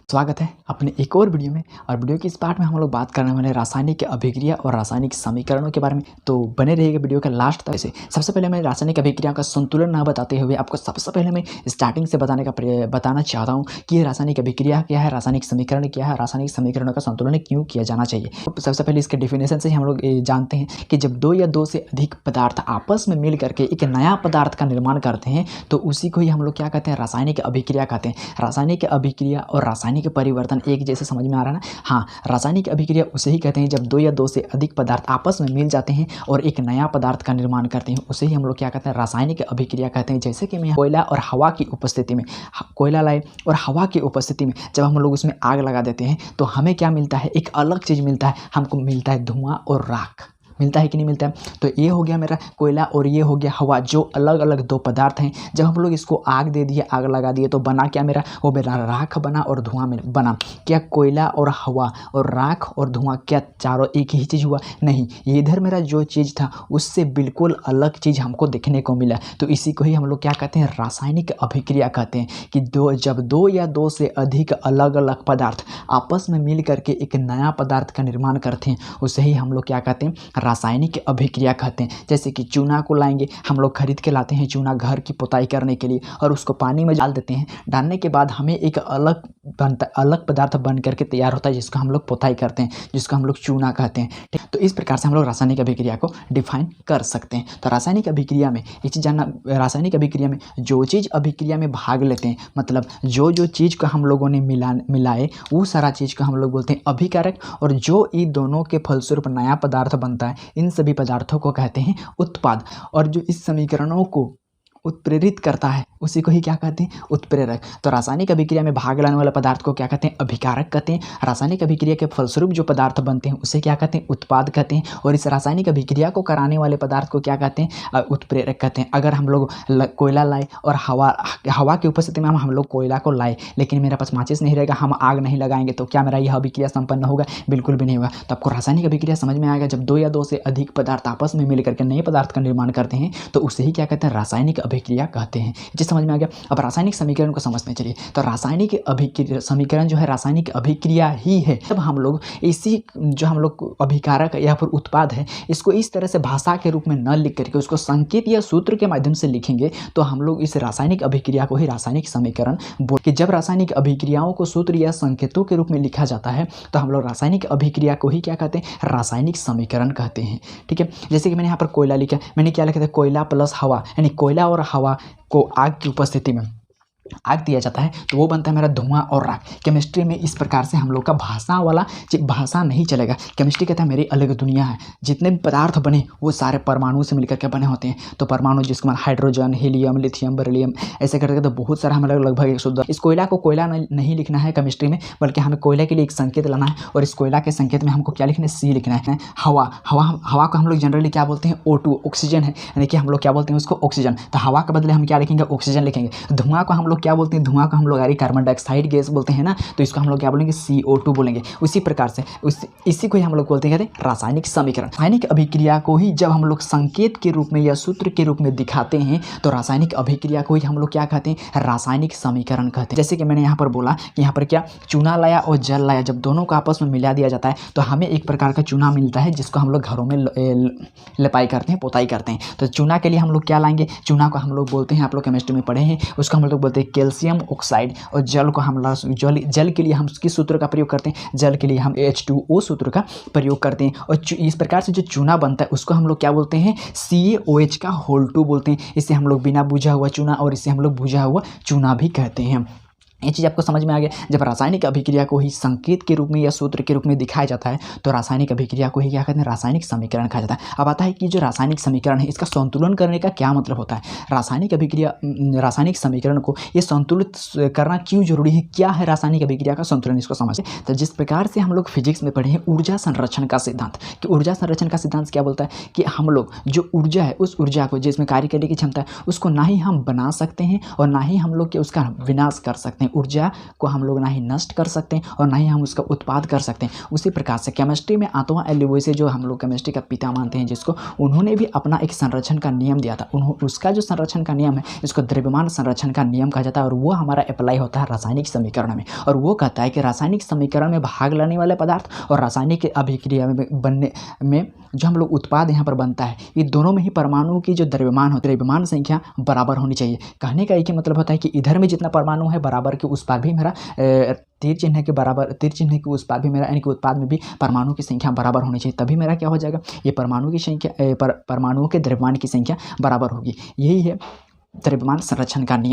स्वागत है अपने एक और वीडियो में। और वीडियो की इस पार्ट में हम लोग बात करने वाले रासायनिक अभिक्रिया और रासायनिक समीकरणों के बारे में। तो बने रहिएगा वीडियो का लास्ट तक। से सबसे पहले मैं रासायनिक अभिक्रिया का संतुलन ना बताते हुए आपको सबसे पहले मैं स्टार्टिंग से बताना चाहता हूँ कि ये रासायनिक अभिक्रिया क्या है, रासायनिक समीकरण क्या है, रासायनिक समीकरणों का संतुलन क्यों किया जाना चाहिए। तो सबसे पहले इसके डिफिनेशन से हम लोग जानते हैं कि जब दो या दो से अधिक पदार्थ आपस में मिल करके एक नया पदार्थ का निर्माण करते हैं तो उसी को ही हम लोग क्या कहते हैं, रासायनिक अभिक्रिया कहते हैं। रासायनिक अभिक्रिया और रासायनिक परिवर्तन एक जैसे समझ में आ रहा है ना। हाँ, रासायनिक अभिक्रिया उसे ही कहते हैं जब दो या दो से अधिक पदार्थ आपस में मिल जाते हैं और एक नया पदार्थ का निर्माण करते हैं, उसे ही हम लोग क्या कहते हैं, रासायनिक अभिक्रिया कहते हैं। जैसे कि मैं कोयला और हवा की उपस्थिति में, कोयला लाए और हवा की उपस्थिति में जब हम लोग उसमें आग लगा देते हैं तो हमें क्या मिलता है, एक अलग चीज़ मिलता है, हमको मिलता है धुआं और राख। मिलता है कि नहीं मिलता है। तो ये हो गया मेरा कोयला और ये हो गया हवा, जो अलग अलग दो पदार्थ हैं। जब हम लोग इसको आग दे दिए, आग लगा दिए तो बना क्या मेरा, वो मेरा राख बना और धुआं बना। क्या कोयला और हवा और राख और धुआं क्या चारों एक ही चीज़ हुआ? नहीं, इधर मेरा जो चीज़ था उससे बिल्कुल अलग चीज़ हमको देखने को मिला। तो इसी को ही हम लोग क्या कहते हैं, रासायनिक अभिक्रिया कहते हैं। कि जब दो या दो से अधिक अलग अलग पदार्थ आपस में मिल करके एक नया पदार्थ का निर्माण करते हैं, उसे ही हम लोग क्या कहते हैं, रासायनिक अभिक्रिया कहते हैं। जैसे कि चूना को लाएंगे, हम लोग खरीद के लाते हैं चूना घर की पुताई करने के लिए और उसको पानी में डाल देते हैं। डालने के बाद हमें एक अलग पदार्थ बन करके तैयार होता है जिसको हम लोग पुताई करते हैं, जिसको हम लोग चूना कहते हैं। ठीक, तो इस प्रकार से हम लोग रासायनिक अभिक्रिया को डिफाइन कर सकते हैं। तो रासायनिक अभिक्रिया में एक चीज़ जानना, रासायनिक अभिक्रिया में जो चीज़ अभिक्रिया में भाग लेते हैं, मतलब जो चीज़ को हम लोगों ने मिलाए वो सारा चीज़ को हम लोग बोलते हैं अभिकारक। और जो इन दोनों के फलस्वरूप नया पदार्थ बनता है, इन सभी पदार्थों को कहते हैं उत्पाद। और जो इस समीकरणों को उत्प्रेरित करता है उसी को ही क्या कहते हैं, उत्प्रेरक। तो रासायनिक अभिक्रिया में भाग लेने वाले पदार्थ को क्या कहते हैं, अभिकारक कहते हैं। रासायनिक अभिक्रिया के फलस्वरूप जो पदार्थ बनते हैं उसे क्या कहते हैं, उत्पाद कहते हैं। और इस रासायनिक अभिक्रिया को कराने वाले पदार्थ को क्या कहते हैं, उत्प्रेरक कहते हैं। अगर हम लोग कोयला लाए और हवा की उपस्थिति में हम लोग कोयला को लाए, लेकिन मेरे पास माचिस नहीं रहेगा, हम आग नहीं लगाएंगे, तो क्या मेरा यह अभिक्रिया संपन्न होगा? बिल्कुल भी नहीं होगा। तो आपको रासायनिक अभिक्रिया समझ में आएगा, जब दो या दो से अधिक पदार्थ आपस में मिलकर के नए पदार्थ का निर्माण करते हैं तो उसे ही क्या कहते हैं, रासायनिक अभिक्रिया कहते हैं। जी समझ में आ गया। अब रासायनिक समीकरण को समझते चलिए। तो रासायनिक अभिक्रिया समीकरण जो है रासायनिक अभिक्रिया ही है। जब हम लोग इसी जो हम लोग अभिकारक या फिर उत्पाद है, इसको इस तरह से भाषा के रूप में न लिख करके उसको संकेत या सूत्र के माध्यम से लिखेंगे तो हम लोग इस रासायनिक अभिक्रिया को ही रासायनिक समीकरण बोल के, जब रासायनिक अभिक्रियाओं को सूत्र या संकेतों के रूप में लिखा जाता है तो हम लोग रासायनिक अभिक्रिया को ही क्या कहते हैं, रासायनिक समीकरण कहते हैं। ठीक है, जैसे कि मैंने यहाँ पर कोयला लिखा, मैंने क्या लिखा था, कोयला प्लस हवा, यानी कोयला और हवा को आग की उपस्थिति में आग दिया जाता है तो वो बनता है मेरा धुआं और राख। केमिस्ट्री में इस प्रकार से हम लोग का भाषा नहीं चलेगा। केमिस्ट्री कहता है मेरी अलग दुनिया है, जितने भी पदार्थ बने वो सारे परमाणु से मिलकर के बने होते हैं। तो परमाणु जिसको हाइड्रोजन, हीलियम, लिथियम, बेरिलियम ऐसे करके तो बहुत सारा हमें लगभग 110। इस कोयला को कोयला नहीं लिखना है केमिस्ट्री में, बल्कि हमें कोयले के लिए एक संकेत लाना है और इस कोयला के संकेत में हमको क्या लिखना है, सी लिखना है। हवा को हम लोग जनरली क्या बोलते हैं, O2, ऑक्सीजन है, यानी कि हम लोग क्या बोलते हैं उसको ऑक्सीजन। तो हवा के बदले हम क्या लिखेंगे, ऑक्सीजन लिखेंगे। धुआं को हम लोग क्या बोलते हैं, धुआं को हम लोग कार्बन डाइऑक्साइड गैस बोलते हैं ना, तो इसको हम लोग क्या बोलेंगे, CO2 बोलेंगे। उसी प्रकार से इसी को ही हम लोग बोलते हैं रासायनिक समीकरण। रासायनिक अभिक्रिया को ही जब हम लोग संकेत के रूप में या सूत्र के रूप में दिखाते हैं तो रासायनिक अभिक्रिया को ही हम लोग क्या कहते हैं, रासायनिक समीकरण कहते हैं। जैसे कि मैंने यहाँ पर बोला कि यहाँ पर क्या चूना लाया और जल लाया, जब दोनों को आपस में मिला दिया जाता है तो हमें एक प्रकार का चूना मिलता है जिसको हम लोग घरों में लिपाई करते हैं, पोताई करते हैं। तो चूना के लिए हम लोग क्या लाएंगे, चूना को हम लोग बोलते हैं, आप लोग केमिस्ट्री में पढ़े हैं, उसको हम लोग बोलते हैं कैल्शियम ऑक्साइड। और जल को हम जल के लिए हम किस सूत्र का प्रयोग करते हैं, जल के लिए हम H2O सूत्र का प्रयोग करते हैं। और इस प्रकार से जो चूना बनता है उसको हम लोग क्या बोलते हैं, CaOH का होल 2 बोलते हैं। इसे हम लोग बिना बुझा हुआ चूना और इसे हम लोग बुझा हुआ चूना भी कहते हैं। ये चीज़ आपको समझ में आ गया। जब रासायनिक अभिक्रिया को ही संकेत के रूप में या सूत्र के रूप में दिखाया जाता है तो रासायनिक अभिक्रिया को ही क्या कहते हैं, रासायनिक समीकरण कहा जाता है। अब आता है कि जो रासायनिक समीकरण है इसका संतुलन करने का क्या मतलब होता है। रासायनिक समीकरण को ये संतुलित करना क्यों जरूरी है, क्या है रासायनिक अभिक्रिया का संतुलन, इसको समझें। तो जिस प्रकार से हम लोग फिजिक्स में पढ़े हैं ऊर्जा संरक्षण का सिद्धांत, कि ऊर्जा संरक्षण का सिद्धांत क्या बोलता है कि हम लोग जो ऊर्जा है उस ऊर्जा को जिसमें कार्य करने की क्षमता है उसको ना ही हम बना सकते हैं और ना ही हम लोग उसका विनाश कर सकते हैं। ऊर्जा को हम लोग ना ही नष्ट कर सकते हैं और ना ही हम उसका उत्पाद कर सकते हैं। उसी प्रकार से केमिस्ट्री में आंतोइन एलियोइसे, जो हम लोग केमिस्ट्री का पिता मानते हैं जिसको, उन्होंने भी अपना एक संरक्षण का नियम दिया था। उसका जो संरक्षण का नियम है इसको द्रव्यमान संरक्षण का नियम कहा जाता है और वो हमारा अप्लाई होता है रासायनिक समीकरण में। और वो कहता है कि रासायनिक समीकरण में भाग लेने वाले पदार्थ और रासायनिक अभिक्रिया में बनने में जो हम लोग उत्पाद यहाँ पर बनता है, ये दोनों में ही परमाणु की जो द्रव्यमान संख्या बराबर होनी चाहिए। कहने का एक ही मतलब होता है कि इधर में जितना परमाणु है बराबर के उस पार भी मेरा तीर चिन्ह के उस पार भी मेरा, यानी कि उत्पाद में भी परमाणु की संख्या बराबर होनी चाहिए। तभी मेरा क्या हो जाएगा, ये परमाणु की संख्या परमाणुओं के द्रव्यमान की संख्या बराबर होगी। यही है द्रव्यमान संरक्षण का नियम।